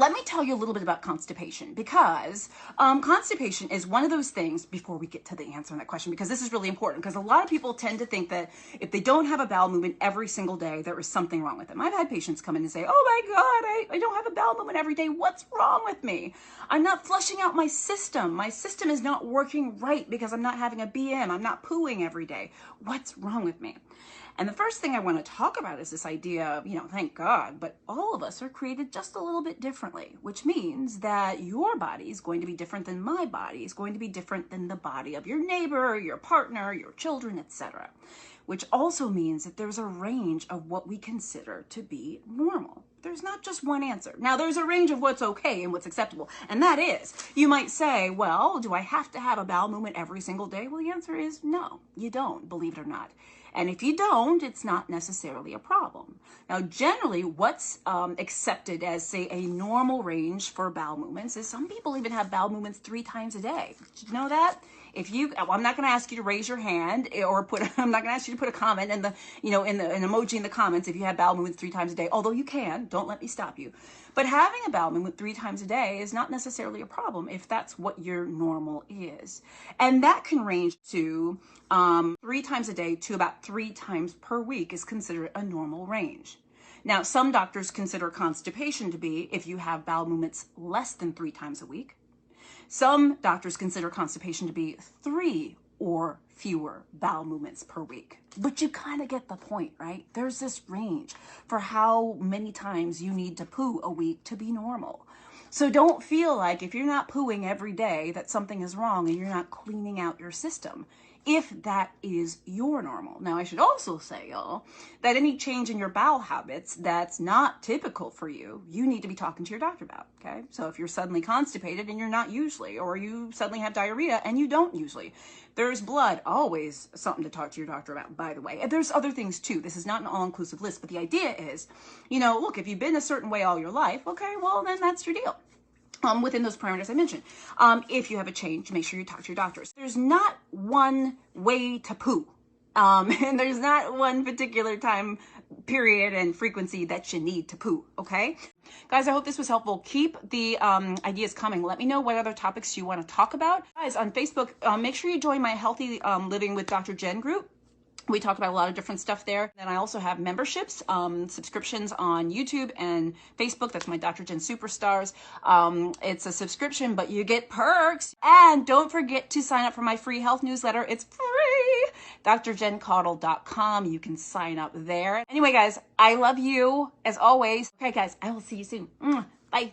let me tell you a little bit about constipation, because constipation is one of those things, before we get to the answer on that question, because this is really important, because a lot of people tend to think that if they don't have a bowel movement every single day, there is something wrong with them. I've had patients come in and say, oh my God, I don't have a bowel movement every day. What's wrong with me? I'm not flushing out my system. My system is not working right because I'm not having a BM. I'm not pooing every day. What's wrong with me? And the first thing I want to talk about is this idea of, thank God, but all of us are created just a little bit differently, which means that your body is going to be different than my body, is going to be different than the body of your neighbor, your partner, your children, etc. Which also means that there's a range of what we consider to be normal. There's not just one answer. Now, there's a range of what's okay and what's acceptable, and that is, you might say, well, do I have to have a bowel movement every single day? Well, the answer is no, you don't, believe it or not. And if you don't, it's not necessarily a problem. Now, generally, what's accepted as, say, a normal range for bowel movements is some people even have bowel movements 3 times a day. Did you know that? I'm not going to ask you to raise your hand or I'm not going to ask you to put a comment in the, an emoji in the comments if you have bowel movements 3 times a day, although you can, don't let me stop you. But having a bowel movement 3 times a day is not necessarily a problem if that's what your normal is. And that can range to 3 times a day to about 3 times per week is considered a normal range. Now, some doctors consider constipation to be if you have bowel movements less than 3 times a week. Some doctors consider constipation to be 3 or fewer bowel movements per week. But you kind of get the point, right? There's this range for how many times you need to poo a week to be normal. So don't feel like if you're not pooing every day that something is wrong and you're not cleaning out your system, if that is your normal. Now, I should also say, y'all, that any change in your bowel habits that's not typical for you, you need to be talking to your doctor about, okay? So if you're suddenly constipated and you're not usually, or you suddenly have diarrhea and you don't usually, there's blood, always something to talk to your doctor about, by the way. And there's other things too. This is not an all-inclusive list, but the idea is, look, if you've been a certain way all your life, okay, well, then that's your deal. Within those parameters I mentioned. If you have a change, make sure you talk to your doctors. There's not one way to poo. And there's not one particular time period and frequency that you need to poo, okay? Guys, I hope this was helpful. Keep the ideas coming. Let me know what other topics you want to talk about. Guys, on Facebook, make sure you join my Healthy Living with Dr. Jen group. We talk about a lot of different stuff there. Then I also have memberships, subscriptions on YouTube and Facebook. That's my Dr. Jen Superstars. It's a subscription, but you get perks. And don't forget to sign up for my free health newsletter. It's free. drjencaudle.com. You can sign up there. Anyway, guys, I love you as always. Okay, guys, I will see you soon. Bye.